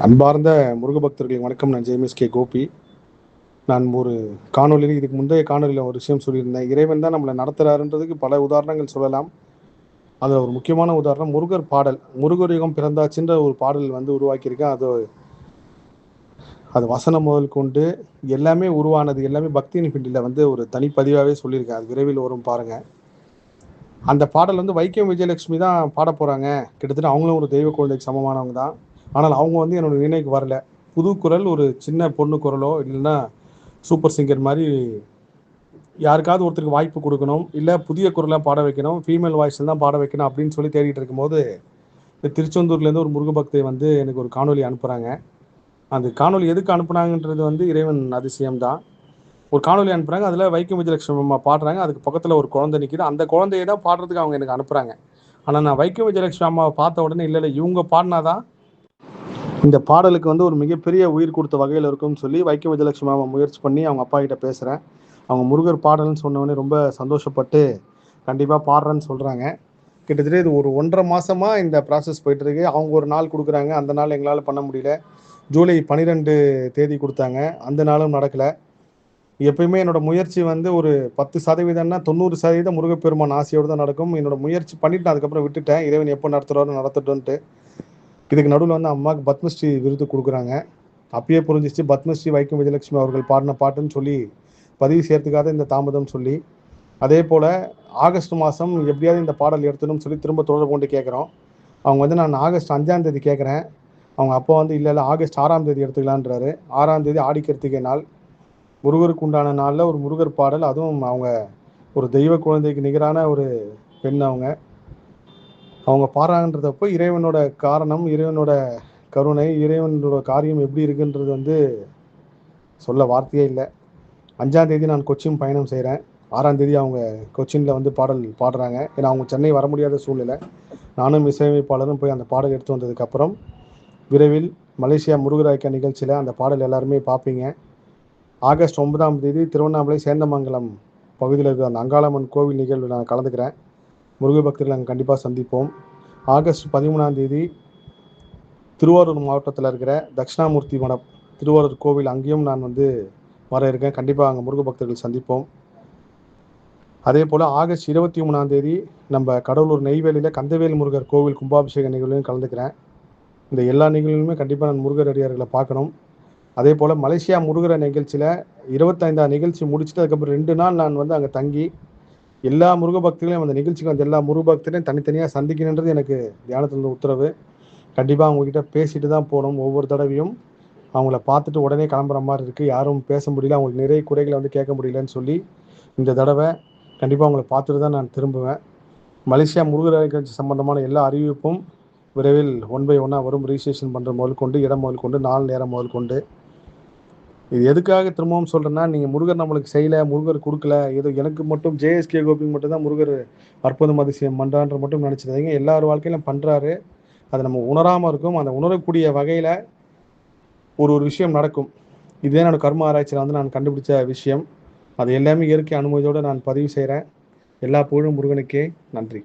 அன்பார்ந்த முருக பக்தர்களுக்கு வணக்கம். நான் ஜேஎம்எஸ் கோபி. நான் ஒரு காணொலியில் இதுக்கு முந்தைய காணொலியில் ஒரு விஷயம் சொல்லியிருந்தேன். இறைவன் தான் நம்மளை நடத்துகிறாருன்றதுக்கு பல உதாரணங்கள் சொல்லலாம். அதில் ஒரு முக்கியமான உதாரணம் முருகர் பாடல். முருகர் யுகம் பிறந்தாச்சுன்ற ஒரு பாடல் உருவாக்கியிருக்கேன். அது வசனம் முதல் கொண்டு எல்லாமே உருவானது எல்லாமே பக்தியின் பிண்டில் ஒரு தனிப்பதிவாகவே சொல்லியிருக்கேன். அது விரைவில் வரும் பாருங்கள். அந்த பாடல் வைக்கம் விஜயலட்சுமி தான் பாட போகிறாங்க. கிட்டத்தட்ட அவங்களும் ஒரு தெய்வ குழந்தைக்கு சமமானவங்க தான். ஆனால் அவங்க என்னோட நினைவுக்கு வரல. புது குரல், ஒரு சின்ன பொண்ணு குரலோ இல்லைன்னா சூப்பர் சிங்கர் மாதிரி யாருக்காவது ஒருத்தருக்கு வாய்ப்பு கொடுக்கணும், இல்லை புதிய குரலாக பாட வைக்கணும், ஃபீமேல் வாய்ஸில் தான் பாட வைக்கணும் அப்படின்னு சொல்லி தேடிட்டு இருக்கும்போது இந்த திருச்செந்தூர்லேருந்து ஒரு முருக பக்தை எனக்கு ஒரு காணொலி அனுப்புகிறாங்க. அந்த காணொலி எதுக்கு அனுப்புனாங்கன்றது இறைவன் அதிசயம்தான். ஒரு காணொலி அனுப்புகிறாங்க. அதில் வைக்கம் விஜயலட்சுமி அம்மா பாடுறாங்க. அதுக்கு பக்கத்தில் ஒரு குழந்தை நிற்கிது. அந்த குழந்தையை தான் பாடுறதுக்கு அவங்க எனக்கு அனுப்புகிறாங்க. ஆனால் நான் வைக்கம் விஜயலட்சுமி அம்மாவை பார்த்த உடனே இல்லை இவங்க பாடினாதான் இந்த பாடலுக்கு ஒரு மிகப்பெரிய உயிர் கொடுத்த வகையில் இருக்கும்னு சொல்லி வைக்கம் விஜயலட்சுமி அம்மா முயற்சி பண்ணி அவங்க அப்பா கிட்ட பேசுகிறேன். அவங்க முருகர் பாடல்னு சொன்னவொடனே ரொம்ப சந்தோஷப்பட்டு கண்டிப்பாக பாடுறேன்னு சொல்கிறாங்க. கிட்டத்தட்ட இது ஒரு 1.5 மாதமாக இந்த ப்ராசஸ் போயிட்டுருக்கு. அவங்க ஒரு நாள் கொடுக்குறாங்க. அந்த நாள் எங்களால் பண்ண முடியல. ஜூலை 12 தேதி கொடுத்தாங்க. அந்த நாளும் நடக்கலை. எப்பயுமே என்னோட முயற்சி ஒரு 10%ன்னா 90% முருகப்பெருமான் ஆசையோடு தான் நடக்கும். என்னோட முயற்சி பண்ணிவிட்டு அதுக்கப்புறம் விட்டுட்டேன். இறைவன் எப்போ நடத்துகிறாரோ நடத்தட்டுன்ட்டு. இதுக்கு நடுவில் அம்மாவுக்கு பத்மஸ்ரீ விருது கொடுக்குறாங்க. அப்பயே புரிஞ்சிச்சு பத்மஸ்ரீ வைக்கம் விஜயலட்சுமி அவர்கள் பாடின பாட்டுன்னு சொல்லி பதிவு சேர்த்துக்காத இந்த தாமதம் சொல்லி. அதே போல் ஆகஸ்ட் மாதம் எப்படியாவது இந்த பாடல் எடுத்துணும்னு சொல்லி திரும்ப தொடர்பு கொண்டு கேட்குறோம். அவங்க நான் ஆகஸ்ட் 5ஆம் தேதி கேட்குறேன். அவங்க அப்போ இல்லை ஆகஸ்ட் 6ஆம் தேதி எடுத்துக்கலான்றாரு. 6ஆம் தேதி ஆடிக்கர்த்திகை நாள், முருகருக்கு உண்டான நாளில் ஒரு முருகர் பாடல். அதுவும் அவங்க ஒரு தெய்வ குழந்தைக்கு நிகரான ஒரு பெண். அவங்க பாடுறாங்கன்றதப்போ இறைவனோட காரணம், இறைவனோட கருணை, இறைவனோட காரியம் எப்படி இருக்குன்றது சொல்ல வார்த்தையே இல்லை. 5ஆம் தேதி நான் கொச்சின் பயணம் செய்கிறேன். 6ஆம் தேதி அவங்க கொச்சினில் பாடல் பாடுறாங்க. ஏன்னா அவங்க சென்னை வர முடியாத சூழ்நிலை. நானும் இசையமைப்பாளரும் போய் அந்த பாடல் எடுத்து வந்ததுக்கப்புறம் விரைவில் மலேசியா முருகராய்க்கா நிகழ்ச்சியில் அந்த பாடல் எல்லாருமே பார்ப்பீங்க. ஆகஸ்ட் 9ஆம் தேதி திருவண்ணாமலை சேந்தமங்கலம் பகுதியில் இருக்கிற அந்த அங்காளம்மன் கோவில் நிகழ்வில் நான் கலந்துக்கிறேன். முருக பக்தர்கள் நாங்கள் கண்டிப்பாக சந்திப்போம். ஆகஸ்ட் 13ஆம் தேதி திருவாரூர் மாவட்டத்தில் இருக்கிற தட்சிணாமூர்த்தி மடம் திருவாரூர் கோவில், அங்கேயும் நான் வர இருக்கேன். கண்டிப்பாக அங்கே முருக பக்தர்கள் சந்திப்போம். அதே போல் ஆகஸ்ட் 23ஆம் தேதி நம்ம கடலூர் நெய்வேலியில் கந்தவேல் முருகர் கோவில் கும்பாபிஷேக நிகழ்வுலையும் கலந்துக்கிறேன். இந்த எல்லா நிகழ்வுகளுமே கண்டிப்பாக நான் முருகர் அடியார்களை பார்க்கணும். அதே போல் மலேசியா முருகர் நிகழ்ச்சியில் 25ஆம் நிகழ்ச்சி முடிச்சுட்டு அதுக்கப்புறம் 2 நாள் நான் அங்கே தங்கி எல்லா முருக பக்தர்களையும் அந்த நிகழ்ச்சிக்கு எல்லா முருக பக்தரையும் தனித்தனியாக சந்திக்கணுன்றது எனக்கு தியானத்தில் உத்தரவு. கண்டிப்பாக அவங்கக்கிட்ட பேசிட்டு தான் போகணும். ஒவ்வொரு தடவையும் அவங்கள பார்த்துட்டு உடனே கிளம்புற மாதிரி இருக்குது. யாரும் பேச முடியல, அவங்களுக்கு நிறைய குறைகளை கேட்க முடியலன்னு சொல்லி இந்த தடவை கண்டிப்பாக அவங்கள பார்த்துட்டு தான் நான் திரும்புவேன். மலேசியா முருகர் நிகழ்ச்சி சம்பந்தமான எல்லா அறிவிப்பும் விரைவில் 1 by 1 வரும். ரிஜிஸ்ட்ரேஷன் பண்ணுற முதல் கொண்டு, இடம் முதல் கொண்டு, நாள் நேரம் முதல் கொண்டு. இது எதுக்காக திரும்பவும் சொல்கிறேன்னா, நீங்கள் முருகர் நம்மளுக்கு செய்யலை, முருகர் கொடுக்கல, ஏதோ எனக்கு மட்டும் ஜேஎஸ்கே கோபிக்கு மட்டும் தான் முருகர் அற்புதம் அதிசயம் பண்ணுறான்ற மட்டும் நினச்சிடாதீங்க. எல்லார் வாழ்க்கையிலும் பண்ணுறாரு. அதை நம்ம உணராமல் இருக்கும். அந்த உணரக்கூடிய வகையில் ஒரு விஷயம் நடக்கும். இதுதான் என்னோடய கர்ம ஆராய்ச்சியில் நான் கண்டுபிடிச்ச விஷயம். அது எல்லாமே இயற்கை அனுமதியோடு நான் பதிவு செய்கிறேன். எல்லா புகழும் முருகனுக்கே. நன்றி.